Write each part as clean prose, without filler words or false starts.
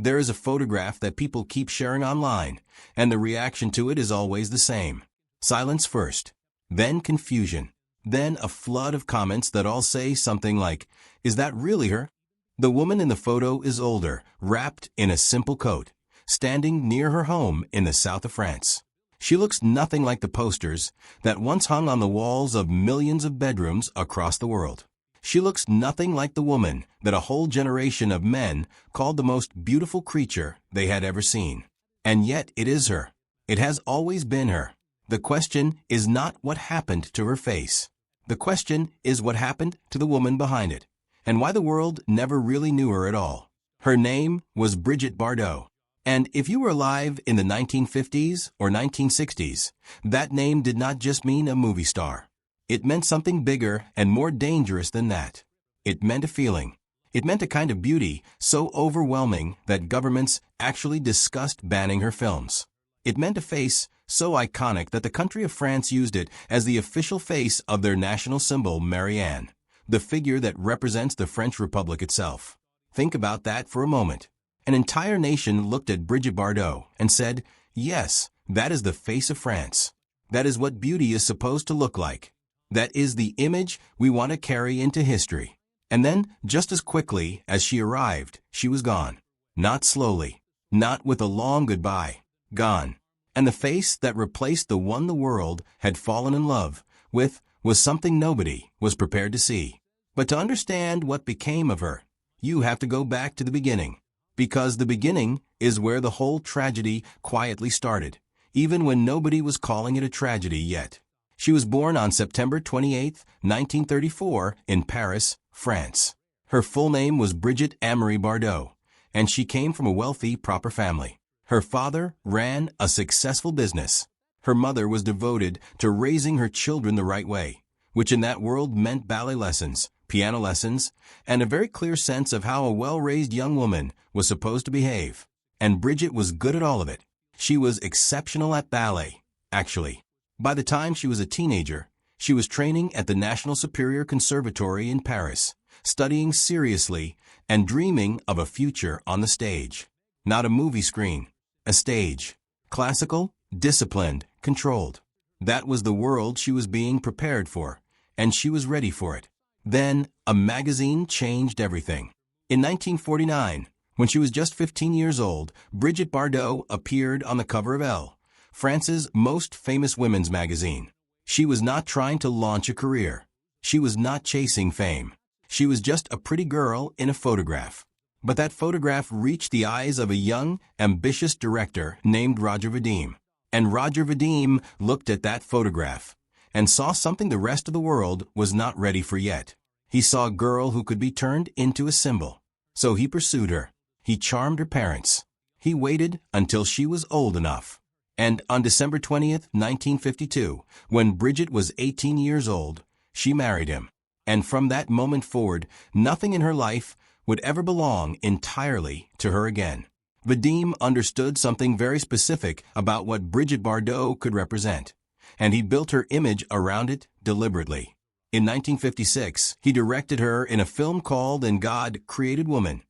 There is a photograph that people keep sharing online, and the reaction to it is always the same. Silence first, then confusion, then a flood of comments that all say something like, "Is that really her?" The woman in the photo is older, wrapped in a simple coat, standing near her home in the south of France. She looks nothing like the posters that once hung on the walls of millions of bedrooms across the world. She looks nothing like the woman that a whole generation of men called the most beautiful creature they had ever seen. And yet it is her. It has always been her. The question is not what happened to her face. The question is what happened to the woman behind it, and why the world never really knew her at all. Her name was Brigitte Bardot. And if you were alive in the 1950s or 1960s, that name did not just mean a movie star. It meant something bigger and more dangerous than that. It meant a feeling. It meant a kind of beauty so overwhelming that governments actually discussed banning her films. It meant a face so iconic that the country of France used it as the official face of their national symbol, Marianne, the figure that represents the French Republic itself. Think about that for a moment. An entire nation looked at Brigitte Bardot and said, "Yes, that is the face of France. That is what beauty is supposed to look like. That is the image we want to carry into history." And then, just as quickly as she arrived, she was gone. Not slowly, not with a long goodbye. Gone. And the face that replaced the one the world had fallen in love with was something nobody was prepared to see. But to understand what became of her, you have to go back to the beginning. Because the beginning is where the whole tragedy quietly started, even when nobody was calling it a tragedy yet. She was born on September 28, 1934, in Paris, France. Her full name was Brigitte Amory Bardot, and she came from a wealthy, proper family. Her father ran a successful business. Her mother was devoted to raising her children the right way, which in that world meant ballet lessons, piano lessons, and a very clear sense of how a well-raised young woman was supposed to behave. And Brigitte was good at all of it. She was exceptional at ballet, actually. By the time she was a teenager, she was training at the National Superior Conservatory in Paris, studying seriously and dreaming of a future on the stage. Not a movie screen, a stage. Classical, disciplined, controlled. That was the world she was being prepared for, and she was ready for it. Then, a magazine changed everything. In 1949, when she was just 15 years old, Brigitte Bardot appeared on the cover of Elle, France's most famous women's magazine. She was not trying to launch a career. She was not chasing fame. She was just a pretty girl in a photograph. But that photograph reached the eyes of a young, ambitious director named Roger Vadim. And Roger Vadim looked at that photograph and saw something the rest of the world was not ready for yet. He saw a girl who could be turned into a symbol. So he pursued her. He charmed her parents. He waited until she was old enough. And on December 20th, 1952, when Brigitte was 18 years old, she married him. And from that moment forward, nothing in her life would ever belong entirely to her again. Vadim understood something very specific about what Brigitte Bardot could represent, and he built her image around it deliberately. In 1956, he directed her in a film called And God Created Woman,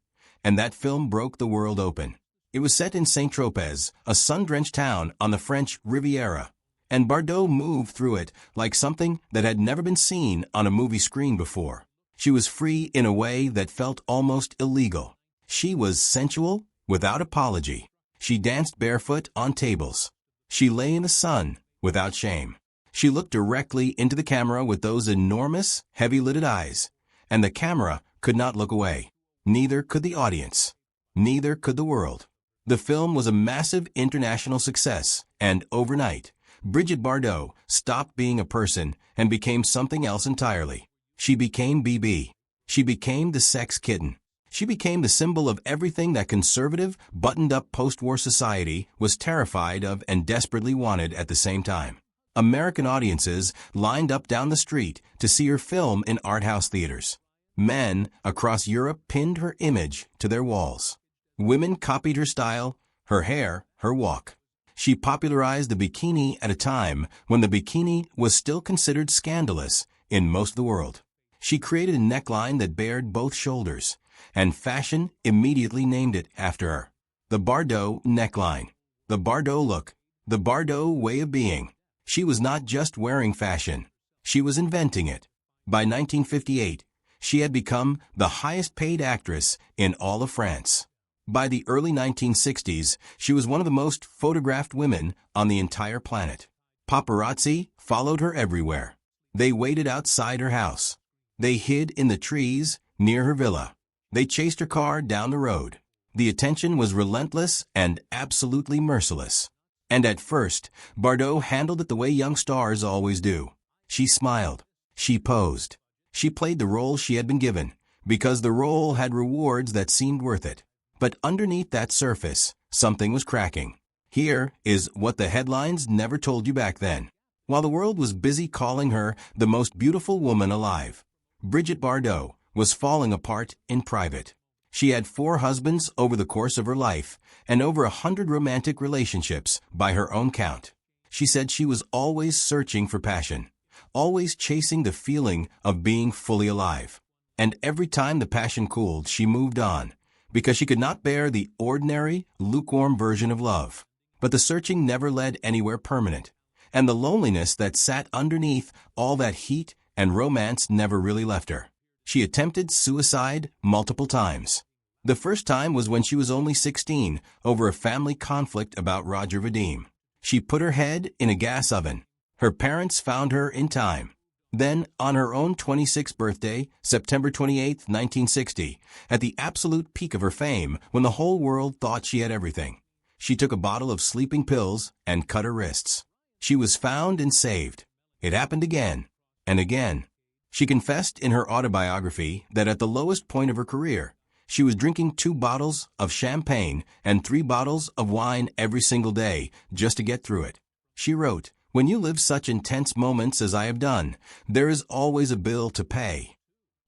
and that film broke the world open. It was set in Saint-Tropez, a sun-drenched town on the French Riviera, and Bardot moved through it like something that had never been seen on a movie screen before. She was free in a way that felt almost illegal. She was sensual without apology. She danced barefoot on tables. She lay in the sun without shame. She looked directly into the camera with those enormous, heavy-lidded eyes, and the camera could not look away. Neither could the audience. Neither could the world. The film was a massive international success, and overnight, Brigitte Bardot stopped being a person and became something else entirely. She became BB. She became the sex kitten. She became the symbol of everything that conservative, buttoned-up post-war society was terrified of and desperately wanted at the same time. American audiences lined up down the street to see her film in art house theaters. Men across Europe pinned her image to their walls. Women copied her style, her hair, her walk. She popularized the bikini at a time when the bikini was still considered scandalous in most of the world. She created a neckline that bared both shoulders, and fashion immediately named it after her. The Bardot neckline. The Bardot look. The Bardot way of being. She was not just wearing fashion. She was inventing it. By 1958, she had become the highest-paid actress in all of France. By the early 1960s, she was one of the most photographed women on the entire planet. Paparazzi followed her everywhere. They waited outside her house. They hid in the trees near her villa. They chased her car down the road. The attention was relentless and absolutely merciless. And at first, Bardot handled it the way young stars always do. She smiled. She posed. She played the role she had been given, because the role had rewards that seemed worth it. But underneath that surface, something was cracking. Here is what the headlines never told you back then. While the world was busy calling her the most beautiful woman alive, Brigitte Bardot was falling apart in private. She had 4 husbands over the course of her life and over 100 romantic relationships by her own count. She said she was always searching for passion, always chasing the feeling of being fully alive. And every time the passion cooled, she moved on, because she could not bear the ordinary, lukewarm version of love. But the searching never led anywhere permanent, and the loneliness that sat underneath all that heat and romance never really left her. She attempted suicide multiple times. The first time was when she was only 16 over a family conflict about Roger Vadim. She put her head in a gas oven. Her parents found her in time. Then, on her own 26th birthday, September 28, 1960, at the absolute peak of her fame, when the whole world thought she had everything, she took a bottle of sleeping pills and cut her wrists. She was found and saved. It happened again and again. She confessed in her autobiography that at the lowest point of her career, she was drinking 2 bottles of champagne and 3 bottles of wine every single day just to get through it. She wrote, "When you live such intense moments as I have done, there is always a bill to pay."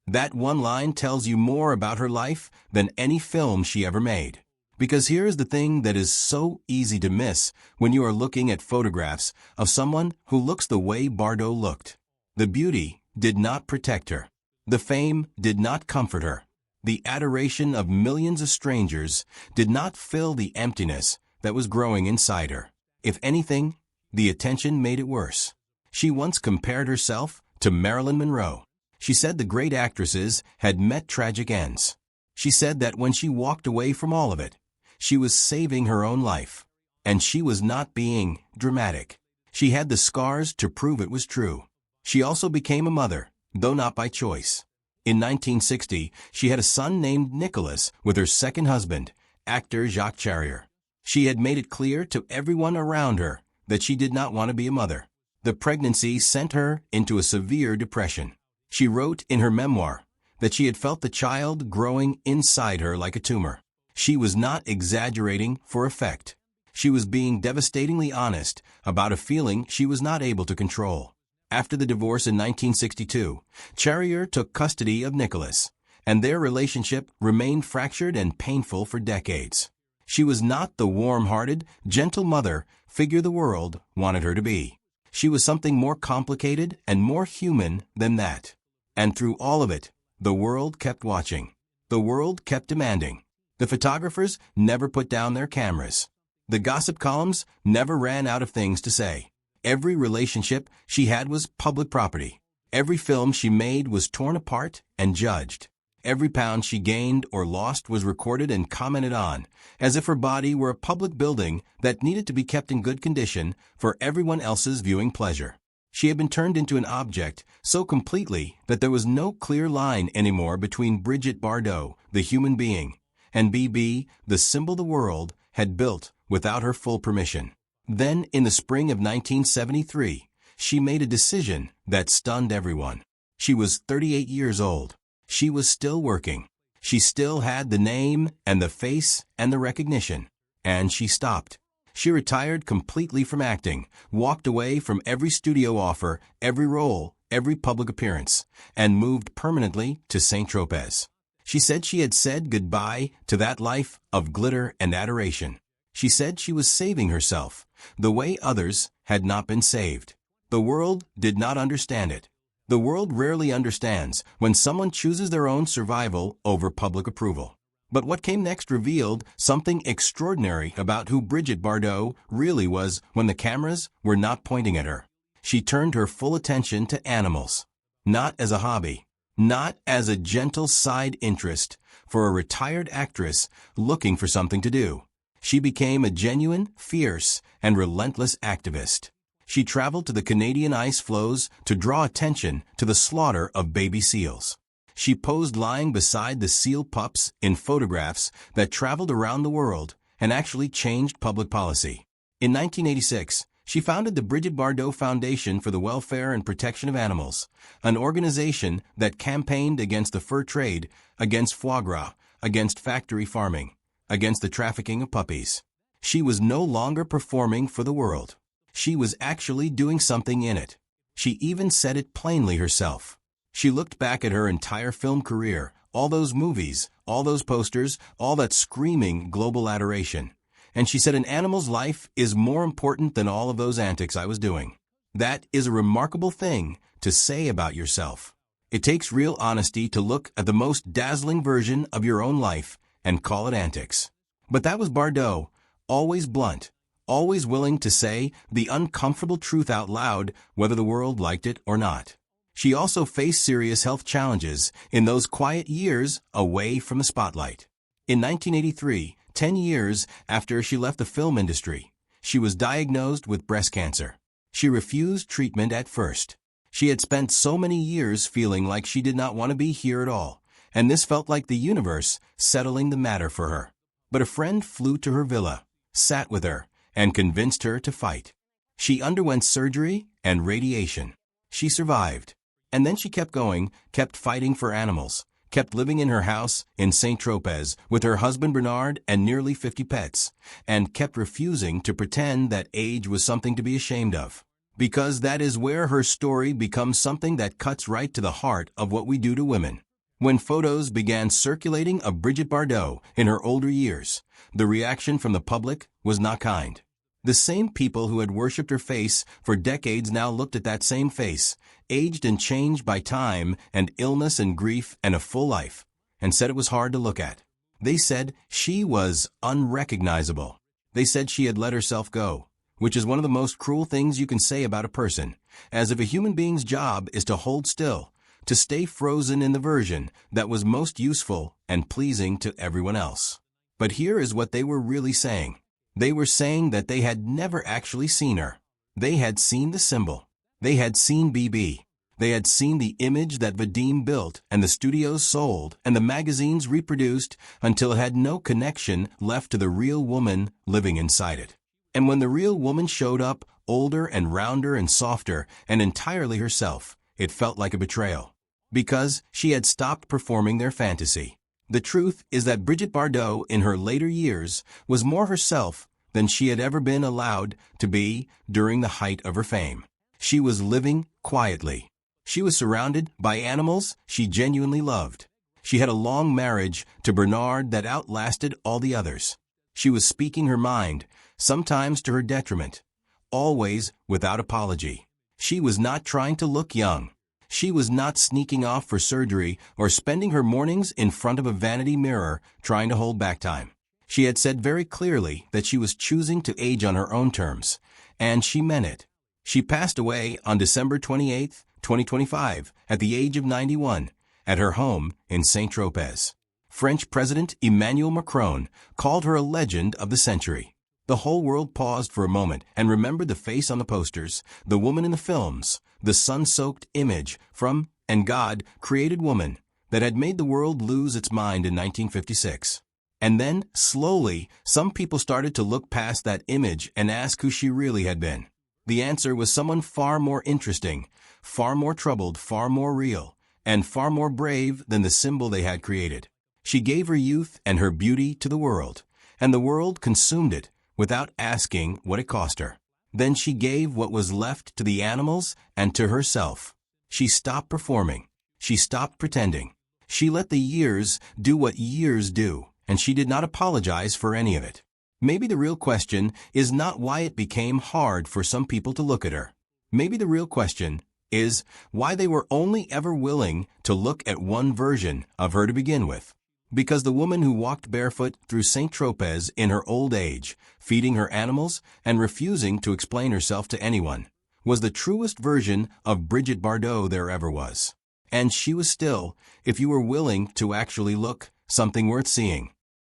That one line tells you more about her life than any film she ever made. Because here is the thing that is so easy to miss when you are looking at photographs of someone who looks the way Bardot looked. The beauty did not protect her. The fame did not comfort her. The adoration of millions of strangers did not fill the emptiness that was growing inside her. If anything, the attention made it worse. She once compared herself to Marilyn Monroe. She said the great actresses had met tragic ends. She said that when she walked away from all of it, she was saving her own life. And she was not being dramatic. She had the scars to prove it was true. She also became a mother, though not by choice. In 1960, she had a son named Nicholas with her second husband, actor Jacques Charrier. She had made it clear to everyone around her that she did not want to be a mother. The pregnancy sent her into a severe depression. She wrote in her memoir that she had felt the child growing inside her like a tumor. She was not exaggerating for effect. She was being devastatingly honest about a feeling she was not able to control. After the divorce in 1962, Charrier took custody of Nicholas, and their relationship remained fractured and painful for decades. She was not the warm-hearted, gentle mother figure the world wanted her to be. She was something more complicated and more human than that. And through all of it, the world kept watching. The world kept demanding. The photographers never put down their cameras. The gossip columns never ran out of things to say. Every relationship she had was public property. Every film she made was torn apart and judged. Every pound she gained or lost was recorded and commented on, as if her body were a public building that needed to be kept in good condition for everyone else's viewing pleasure. She had been turned into an object so completely that there was no clear line anymore between Brigitte Bardot, the human being, and BB, the symbol the world had built without her full permission. Then, in the spring of 1973, she made a decision that stunned everyone. She was 38 years old. She was still working. She still had the name and the face and the recognition. And she stopped. She retired completely from acting, walked away from every studio offer, every role, every public appearance, and moved permanently to Saint-Tropez. She said she had said goodbye to that life of glitter and adoration. She said she was saving herself, the way others had not been saved. The world did not understand it. The world rarely understands when someone chooses their own survival over public approval. But what came next revealed something extraordinary about who Brigitte Bardot really was when the cameras were not pointing at her. She turned her full attention to animals. Not as a hobby, not as a gentle side interest for a retired actress looking for something to do. She became a genuine, fierce, and relentless activist. She traveled to the Canadian ice floes to draw attention to the slaughter of baby seals. She posed lying beside the seal pups in photographs that traveled around the world and actually changed public policy. In 1986, she founded the Brigitte Bardot Foundation for the Welfare and Protection of Animals, an organization that campaigned against the fur trade, against foie gras, against factory farming, against the trafficking of puppies. She was no longer performing for the world. She was actually doing something in it. She even said it plainly herself. She looked back at her entire film career, all those movies, all those posters, all that screaming global adoration. And she said an animal's life is more important than all of those antics I was doing. That is a remarkable thing to say about yourself. It takes real honesty to look at the most dazzling version of your own life and call it antics. But that was Bardot, always blunt, always willing to say the uncomfortable truth out loud, whether the world liked it or not. She also faced serious health challenges in those quiet years away from the spotlight. In 1983, 10 years after she left the film industry, she was diagnosed with breast cancer. She refused treatment at first. She had spent so many years feeling like she did not want to be here at all, and this felt like the universe settling the matter for her. But a friend flew to her villa, sat with her, and convinced her to fight. She underwent surgery and radiation. She survived. And then she kept going, kept fighting for animals, kept living in her house in Saint-Tropez with her husband Bernard and nearly 50 pets, and kept refusing to pretend that age was something to be ashamed of. Because that is where her story becomes something that cuts right to the heart of what we do to women. When photos began circulating of Brigitte Bardot in her older years, the reaction from the public was not kind. The same people who had worshipped her face for decades now looked at that same face, aged and changed by time and illness and grief and a full life, and said it was hard to look at. They said she was unrecognizable. They said she had let herself go, which is one of the most cruel things you can say about a person, as if a human being's job is to hold still, to stay frozen in the version that was most useful and pleasing to everyone else. But here is what they were really saying. They were saying that they had never actually seen her. They had seen the symbol. They had seen BB. They had seen the image that Vadim built and the studios sold and the magazines reproduced until it had no connection left to the real woman living inside it. And when the real woman showed up, older and rounder and softer and entirely herself, it felt like a betrayal. Because she had stopped performing their fantasy. The truth is that Brigitte Bardot in her later years was more herself than she had ever been allowed to be during the height of her fame. She was living quietly. She was surrounded by animals she genuinely loved. She had a long marriage to Bernard that outlasted all the others. She was speaking her mind, sometimes to her detriment, always without apology. She was not trying to look young. She was not sneaking off for surgery or spending her mornings in front of a vanity mirror trying to hold back time. She had said very clearly that she was choosing to age on her own terms, and she meant it. She passed away on December 28, 2025, at the age of 91, at her home in Saint-Tropez. French President Emmanuel Macron called her a legend of the century. The whole world paused for a moment and remembered the face on the posters, the woman in the films, the sun-soaked image from And God Created Woman that had made the world lose its mind in 1956. And then, slowly, some people started to look past that image and ask who she really had been. The answer was someone far more interesting, far more troubled, far more real, and far more brave than the symbol they had created. She gave her youth and her beauty to the world, and the world consumed it without asking what it cost her. Then she gave what was left to the animals and to herself. She stopped performing. She stopped pretending. She let the years do what years do, and she did not apologize for any of it. Maybe the real question is not why it became hard for some people to look at her. Maybe the real question is why they were only ever willing to look at one version of her to begin with. Because the woman who walked barefoot through St. Tropez in her old age, feeding her animals and refusing to explain herself to anyone, was the truest version of Brigitte Bardot there ever was. And she was still, if you were willing to actually look, something worth seeing.